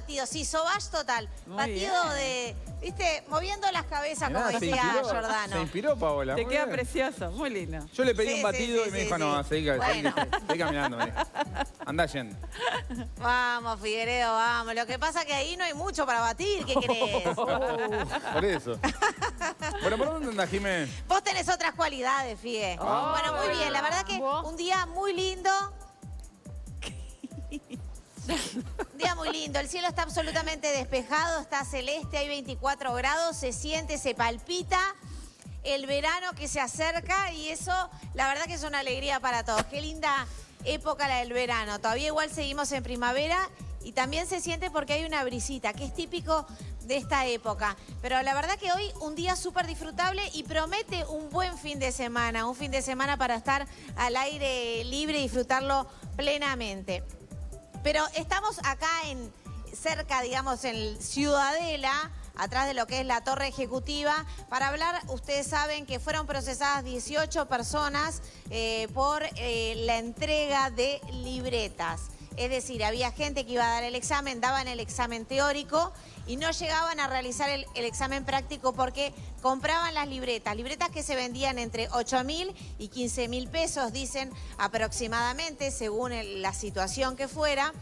batido, sí, sobach total. Muy Batido bien. de, viste, moviendo las cabezas, Mirá, como se decía inspiró, Giordano. Se inspiró, Paola. Te muy queda bien. precioso, muy lindo. Yo le pedí Sí, un sí, batido sí, y me sí, dijo, sí. no, Bueno. seguí caminando. Me dijo. Andá yendo. Vamos, Figueredo, vamos. Lo que pasa es que ahí no hay mucho para batir, ¿qué crees? Por eso. Bueno, ¿por dónde andás, Jimé? Vos tenés otras cualidades, Figue. Bueno, muy bien. La verdad que un día muy lindo. Un día muy lindo. El cielo está absolutamente despejado, está celeste, hay 24 grados, se siente, se palpita el verano que se acerca y eso, la verdad que es una alegría para todos. Qué linda época la del verano. Todavía igual seguimos en primavera y también se siente porque hay una brisita, que es típico de esta época. Pero la verdad que hoy un día súper disfrutable y promete un buen fin de semana. Un fin de semana para estar al aire libre y disfrutarlo plenamente. Pero estamos acá cerca, digamos, en Ciudadela, atrás de lo que es la Torre Ejecutiva, para hablar. Ustedes saben que fueron procesadas 18 personas por la entrega de libretas. Es decir, había gente que iba a dar el examen, daban el examen teórico y no llegaban a realizar el examen práctico porque compraban las libretas que se vendían entre 8.000 y 15.000 pesos, dicen aproximadamente, según la situación que fuera.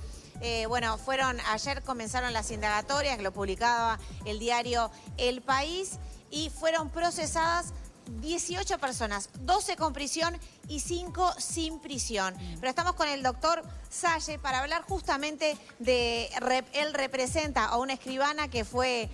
Bueno, ayer comenzaron las indagatorias, que lo publicaba el diario El País, y fueron procesadas 18 personas, 12 con prisión y 5 sin prisión. Pero estamos con el doctor Salle para hablar justamente de... Él representa a una escribana que fue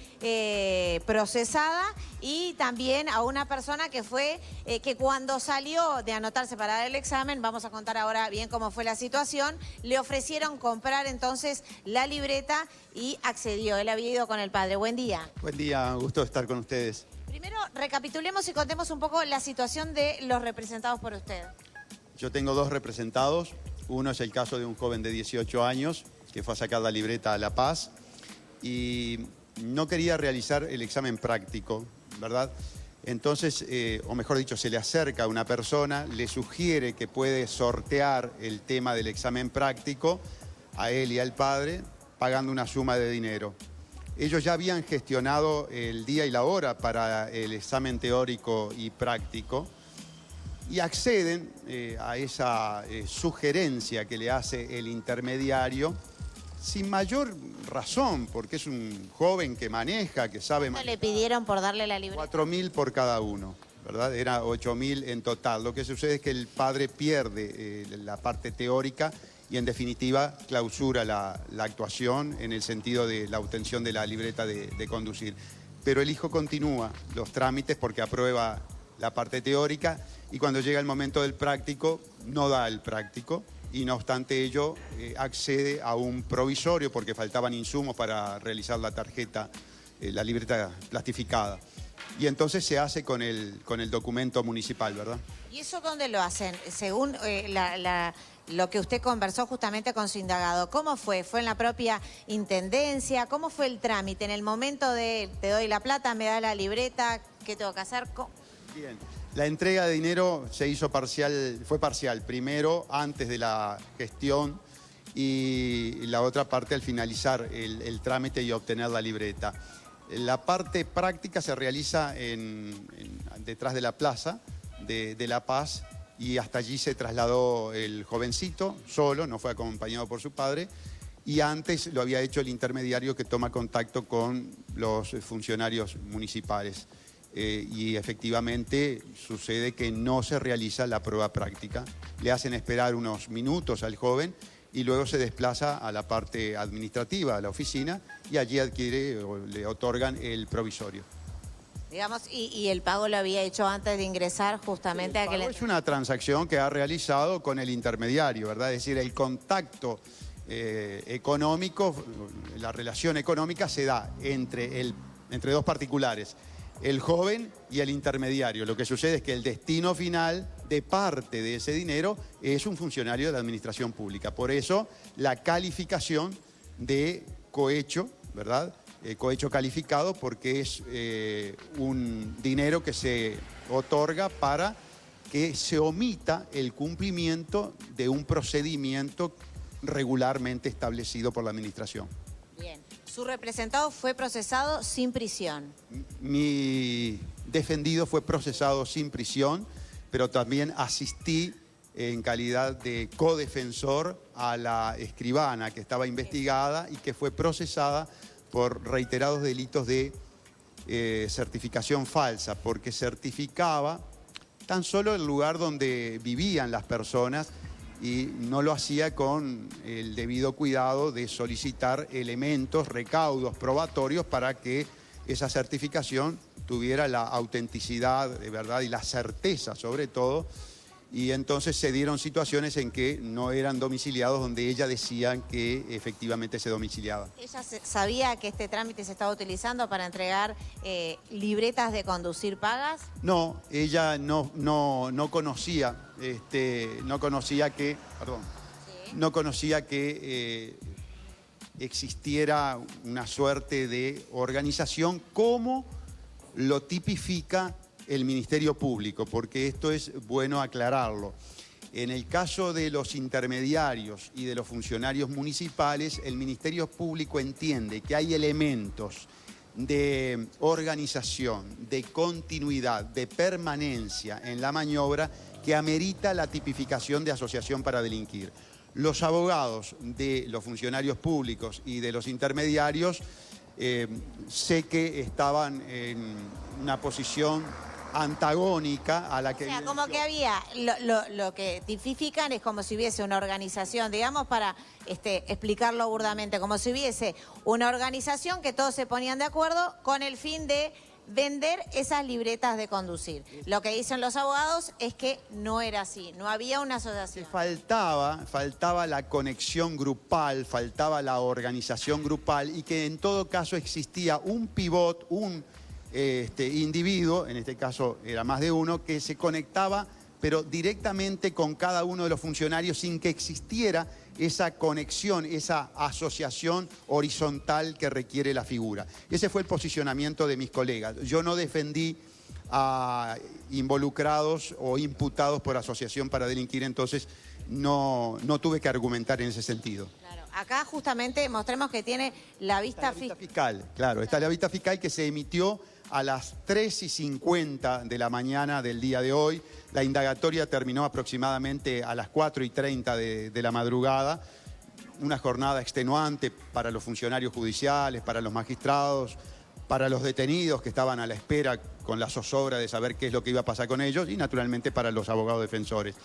procesada y también a una persona que fue que cuando salió de anotarse para dar el examen, vamos a contar ahora bien cómo fue la situación, le ofrecieron comprar entonces la libreta y accedió. Él había ido con el padre. Buen día. Buen día, gusto estar con ustedes. Primero, recapitulemos y contemos un poco la situación de los representados por usted. Yo tengo dos representados. Uno es el caso de un joven de 18 años que fue a sacar la libreta a La Paz y no quería realizar el examen práctico, ¿verdad? Entonces, o mejor dicho, se le acerca a una persona, le sugiere que puede sortear el tema del examen práctico a él y al padre pagando una suma de dinero. Ellos ya habían gestionado el día y la hora para el examen teórico y práctico y acceden a esa sugerencia que le hace el intermediario sin mayor razón, porque es un joven que maneja, que sabe ¿Cuánto manejar. le pidieron por darle la libreta? 4.000 por cada uno, ¿verdad? Era 8.000 en total. Lo que sucede es que el padre pierde la parte teórica y en definitiva clausura la actuación en el sentido de la obtención de la libreta de conducir. Pero el hijo continúa los trámites porque aprueba la parte teórica y cuando llega el momento del práctico no da el práctico y no obstante ello accede a un provisorio porque faltaban insumos para realizar la tarjeta, la libreta plastificada. Y entonces se hace con el documento municipal, ¿verdad? ¿Y eso dónde lo hacen? Según lo que usted conversó justamente con su indagado, ¿cómo fue? ¿Fue en la propia intendencia? ¿Cómo fue el trámite? En el momento de te doy la plata, me da la libreta, ¿qué tengo que hacer? Bien. La entrega de dinero se hizo fue parcial. Primero, antes de la gestión y la otra parte al finalizar el trámite y obtener la libreta. La parte práctica se realiza detrás de la plaza de La Paz y hasta allí se trasladó el jovencito solo, no fue acompañado por su padre, y antes lo había hecho el intermediario que toma contacto con los funcionarios municipales. Y efectivamente sucede que no se realiza la prueba práctica. Le hacen esperar unos minutos al joven y luego se desplaza a la parte administrativa, a la oficina, y allí adquiere o le otorgan el provisorio. Digamos, y el pago lo había hecho antes de ingresar justamente a que le... Es una transacción que ha realizado con el intermediario, ¿verdad? Es decir, el contacto económico, la relación económica se da entre dos particulares, el joven y el intermediario. Lo que sucede es que el destino final de parte de ese dinero es un funcionario de la administración pública. Por eso la calificación de cohecho, ¿verdad? Cohecho calificado porque es un dinero que se otorga para que se omita el cumplimiento de un procedimiento regularmente establecido por la administración. Bien. Su representado fue procesado sin prisión. Mi defendido fue procesado sin prisión, pero también asistí en calidad de codefensor a la escribana que estaba investigada y que fue procesada por reiterados delitos de certificación falsa, porque certificaba tan solo el lugar donde vivían las personas y no lo hacía con el debido cuidado de solicitar elementos, recaudos probatorios para que esa certificación tuviera la autenticidad de verdad y la certeza sobre todo. Y entonces se dieron situaciones en que no eran domiciliados donde ella decía que efectivamente se domiciliaba. ¿Ella sabía que este trámite se estaba utilizando para entregar libretas de conducir pagas? No, ella no conocía, no conocía que, perdón, sí, no conocía que existiera una suerte de organización como lo tipifica el Ministerio Público, porque esto es bueno aclararlo. En el caso de los intermediarios y de los funcionarios municipales, el Ministerio Público entiende que hay elementos de organización, de continuidad, de permanencia en la maniobra que amerita la tipificación de asociación para delinquir. Los abogados de los funcionarios públicos y de los intermediarios sé que estaban en una posición antagónica a la que... O sea, como que había, lo que tipifican es como si hubiese una organización, digamos, para explicarlo burdamente, como si hubiese una organización que todos se ponían de acuerdo con el fin de vender esas libretas de conducir. Lo que dicen los abogados es que no era así, no había una asociación. Faltaba la conexión grupal, faltaba la organización grupal y que en todo caso existía un pivot, un individuo, en este caso era más de uno, que se conectaba pero directamente con cada uno de los funcionarios sin que existiera esa conexión, esa asociación horizontal que requiere la figura. Ese fue el posicionamiento de mis colegas. Yo no defendí a involucrados o imputados por asociación para delinquir, entonces no tuve que argumentar en ese sentido. Claro. Acá justamente mostremos que tiene la vista fiscal. Claro, está la vista fiscal que se emitió a las 3:50 de la mañana del día de hoy. La indagatoria terminó aproximadamente a las 4:30 de la madrugada. Una jornada extenuante para los funcionarios judiciales, para los magistrados, para los detenidos que estaban a la espera con la zozobra de saber qué es lo que iba a pasar con ellos y naturalmente para los abogados defensores.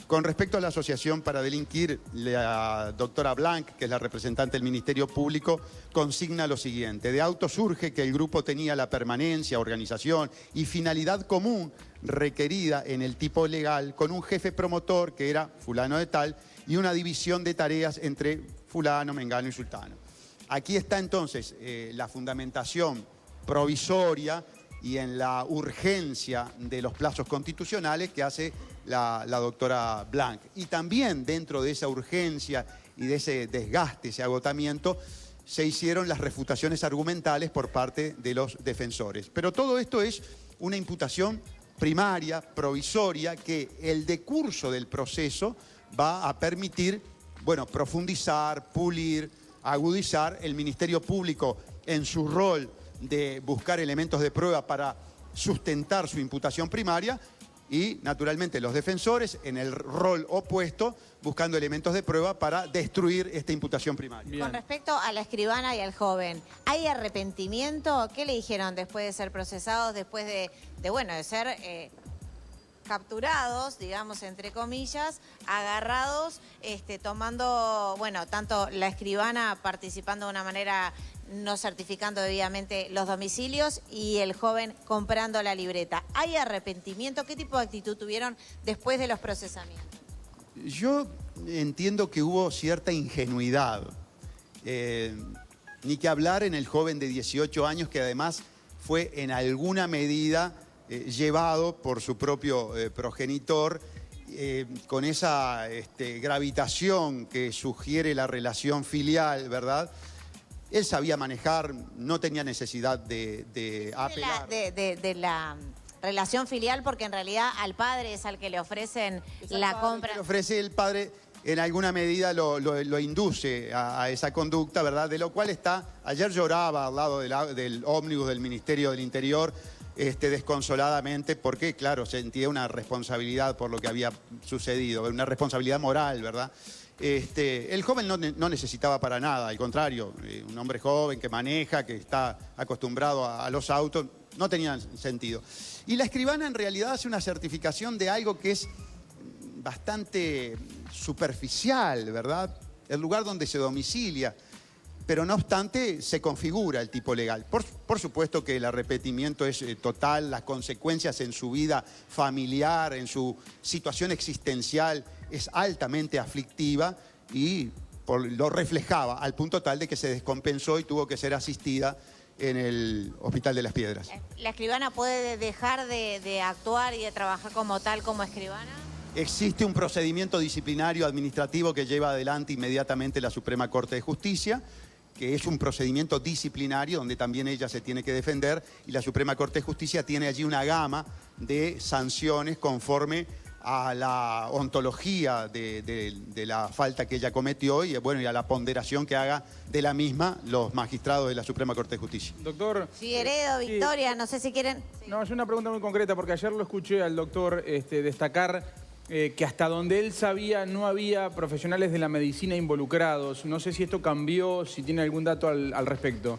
Con respecto a la asociación para delinquir, la doctora Blanc, que es la representante del Ministerio Público, consigna lo siguiente. De auto surge que el grupo tenía la permanencia, organización y finalidad común requerida en el tipo legal con un jefe promotor que era fulano de tal y una división de tareas entre fulano, mengano y sultano. Aquí está entonces la fundamentación provisoria y en la urgencia de los plazos constitucionales que hace la doctora Blanc. Y también dentro de esa urgencia y de ese desgaste, ese agotamiento, se hicieron las refutaciones argumentales por parte de los defensores. Pero todo esto es una imputación primaria, provisoria, que el decurso del proceso va a permitir, bueno, profundizar, pulir, agudizar. El Ministerio Público en su rol de buscar elementos de prueba para sustentar su imputación primaria y, naturalmente, los defensores en el rol opuesto buscando elementos de prueba para destruir esta imputación primaria. Bien. Con respecto a la escribana y al joven, ¿hay arrepentimiento? ¿Qué le dijeron después de ser procesados, después de ser capturados, digamos, entre comillas, agarrados, tomando, bueno, tanto la escribana participando de una manera no certificando debidamente los domicilios y el joven comprando la libreta? ¿Hay arrepentimiento? ¿Qué tipo de actitud tuvieron después de los procesamientos? Yo entiendo que hubo cierta ingenuidad, ni que hablar en el joven de 18 años que además fue en alguna medida llevado por su propio progenitor con esa gravitación que sugiere la relación filial, ¿verdad? Él sabía manejar, no tenía necesidad de apelar. De la relación filial, porque en realidad al padre es al que le ofrecen la compra. Le ofrece el padre, en alguna medida lo induce a esa conducta, ¿verdad? De lo cual ayer lloraba al lado del ómnibus del Ministerio del Interior, desconsoladamente, porque, claro, sentía una responsabilidad por lo que había sucedido, una responsabilidad moral, ¿verdad? El joven no necesitaba para nada, al contrario, un hombre joven que maneja, que está acostumbrado a los autos, no tenía sentido. Y la escribana en realidad hace una certificación de algo que es bastante superficial, ¿verdad? El lugar donde se domicilia, pero no obstante se configura el tipo legal. Por supuesto que el arrepentimiento es total, las consecuencias en su vida familiar, en su situación existencial, es altamente aflictiva y lo reflejaba al punto tal de que se descompensó y tuvo que ser asistida en el Hospital de las Piedras. ¿La escribana puede dejar de actuar y de trabajar como tal, como escribana? Existe un procedimiento disciplinario administrativo que lleva adelante inmediatamente la Suprema Corte de Justicia, que es un procedimiento disciplinario donde también ella se tiene que defender, y la Suprema Corte de Justicia tiene allí una gama de sanciones conforme a la ontología de la falta que ella cometió y, bueno, y a la ponderación que haga de la misma los magistrados de la Suprema Corte de Justicia. Doctor. Figueredo, Victoria, no sé si quieren... No, es una pregunta muy concreta porque ayer lo escuché al doctor destacar que hasta donde él sabía no había profesionales de la medicina involucrados. No sé si esto cambió, si tiene algún dato al respecto.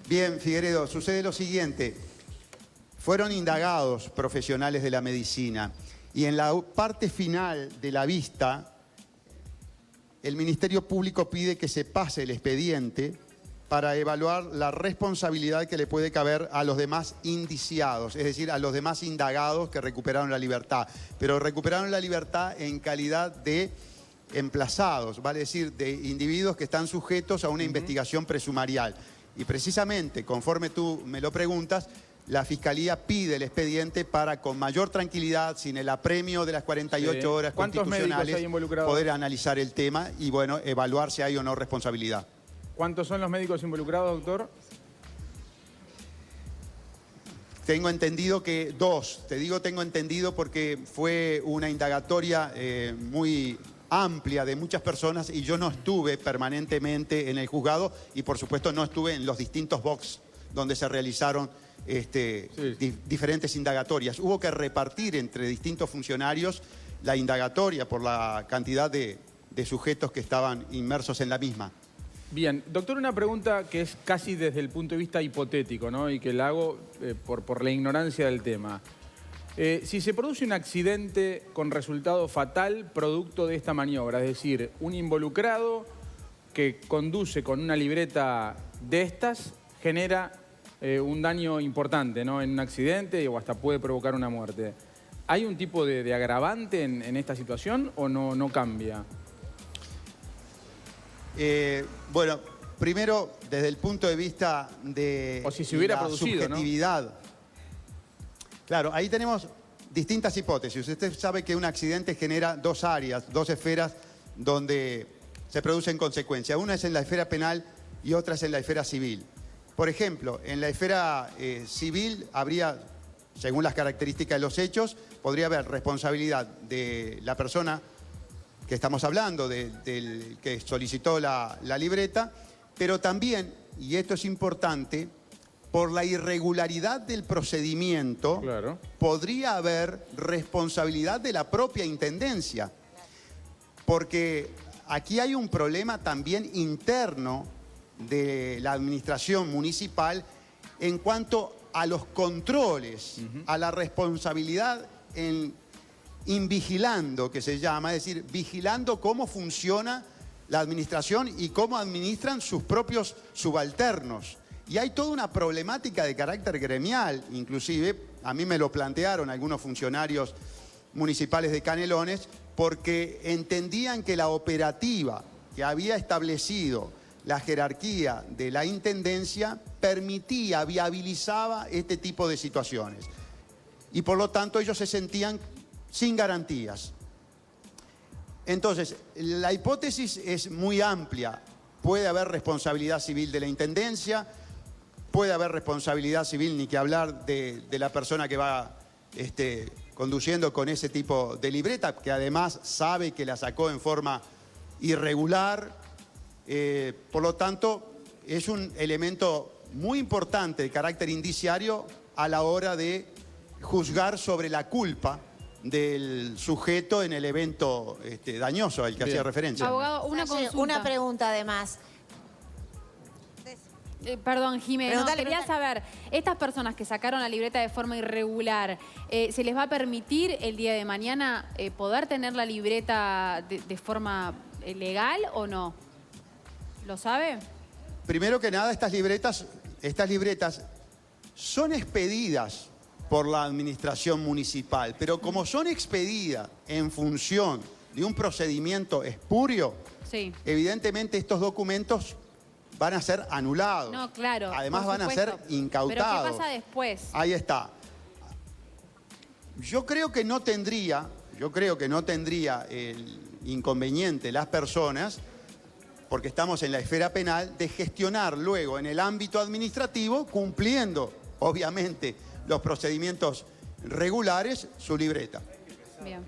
Bien, Figueredo, sucede lo siguiente. Fueron indagados profesionales de la medicina y en la parte final de la vista, el Ministerio Público pide que se pase el expediente para evaluar la responsabilidad que le puede caber a los demás indiciados, es decir, a los demás indagados que recuperaron la libertad. Pero recuperaron la libertad en calidad de emplazados, vale decir, de individuos que están sujetos a una investigación presumarial. Y precisamente, conforme tú me lo preguntas, la Fiscalía pide el expediente para, con mayor tranquilidad, sin el apremio de las 48 horas constitucionales, poder analizar el tema y, bueno, evaluar si hay o no responsabilidad. ¿Cuántos son los médicos involucrados, doctor? Tengo entendido que 2. Te digo tengo entendido porque fue una indagatoria muy amplia de muchas personas y yo no estuve permanentemente en el juzgado y, por supuesto, no estuve en los distintos box donde se realizaron diferentes indagatorias. Hubo que repartir entre distintos funcionarios la indagatoria por la cantidad de sujetos que estaban inmersos en la misma. Bien, doctor, una pregunta que es casi desde el punto de vista hipotético, ¿no? Y que la hago por la ignorancia del tema. Si se produce un accidente con resultado fatal producto de esta maniobra, es decir, un involucrado que conduce con una libreta de estas genera un daño importante, ¿no? En un accidente o hasta puede provocar una muerte. ¿Hay un tipo de agravante en esta situación o no cambia? Bueno, primero, desde el punto de vista de o si se hubiera producido, subjetividad. ¿No? Claro, ahí tenemos distintas hipótesis. Usted sabe que un accidente genera dos áreas, dos esferas donde se producen consecuencias. Una es en la esfera penal y otra es en la esfera civil. Por ejemplo, en la esfera civil habría, según las características de los hechos, podría haber responsabilidad de la persona que estamos hablando, del que solicitó la libreta, pero también, y esto es importante, por la irregularidad del procedimiento, claro, podría haber responsabilidad de la propia intendencia. Porque aquí hay un problema también interno de la administración municipal en cuanto a los controles, a la responsabilidad en invigilando, que se llama, es decir, vigilando cómo funciona la administración y cómo administran sus propios subalternos. Y hay toda una problemática de carácter gremial, inclusive, a mí me lo plantearon algunos funcionarios municipales de Canelones, porque entendían que la operativa que había establecido la jerarquía de la intendencia permitía, viabilizaba este tipo de situaciones. Y por lo tanto ellos se sentían sin garantías. Entonces, la hipótesis es muy amplia. Puede haber responsabilidad civil de la intendencia, puede haber responsabilidad civil, ni que hablar de la persona que va conduciendo con ese tipo de libreta, que además sabe que la sacó en forma irregular. Por lo tanto, es un elemento muy importante de carácter indiciario a la hora de juzgar sobre la culpa del sujeto en el evento dañoso al que hacía referencia. Abogado, una Salle, consulta. una pregunta además. Perdón, Jimé, Preguntale, quería saber, estas personas que sacaron la libreta de forma irregular, ¿se les va a permitir el día de mañana poder tener la libreta de forma legal o no? ¿Lo sabe? Primero que nada, estas libretas son expedidas por la administración municipal, pero como son expedidas en función de un procedimiento espurio, Sí. evidentemente estos documentos van a ser anulados. No, claro. Además por van a ser supuesto. incautados. ¿Pero qué pasa después? Ahí está. Yo creo que no tendría el inconveniente las personas, porque estamos en la esfera penal, de gestionar luego en el ámbito administrativo, cumpliendo, obviamente, los procedimientos regulares, su libreta. Bien.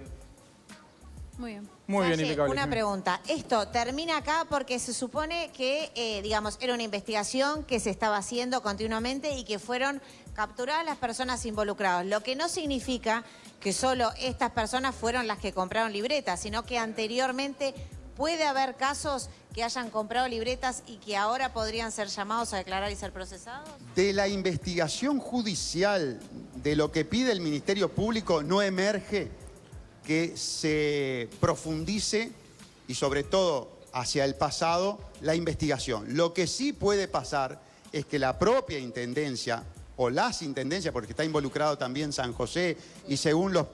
Muy bien. Muy bien, Salle, impecable. una Jimé. pregunta. Esto termina acá porque se supone que, digamos, era una investigación que se estaba haciendo continuamente y que fueron capturadas las personas involucradas. Lo que no significa que solo estas personas fueron las que compraron libretas, sino que anteriormente puede haber casos que hayan comprado libretas y que ahora podrían ser llamados a declarar y ser procesados. De la investigación judicial, de lo que pide el Ministerio Público, no emerge que se profundice y sobre todo hacia el pasado la investigación. Lo que sí puede pasar es que la propia intendencia o las intendencias, porque está involucrado también San José y según los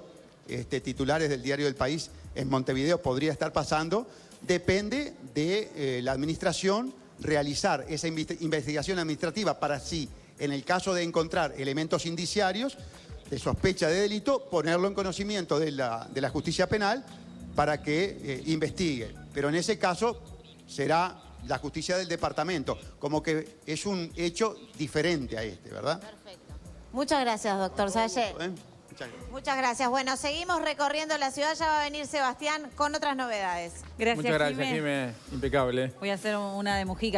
titulares del Diario del País, en Montevideo podría estar pasando, depende de la administración realizar esa investigación administrativa para así, en el caso de encontrar elementos indiciarios de sospecha de delito, ponerlo en conocimiento de la justicia penal para que investigue. Pero en ese caso será la justicia del departamento, como que es un hecho diferente a este, ¿verdad? Perfecto. Muchas gracias, doctor Salle. Muchas gracias. Muchas gracias. Bueno, seguimos recorriendo la ciudad. Ya va a venir Sebastián con otras novedades. Gracias, Muchas gracias, Jimé. Jimé. Impecable. Voy a hacer una de Mujica.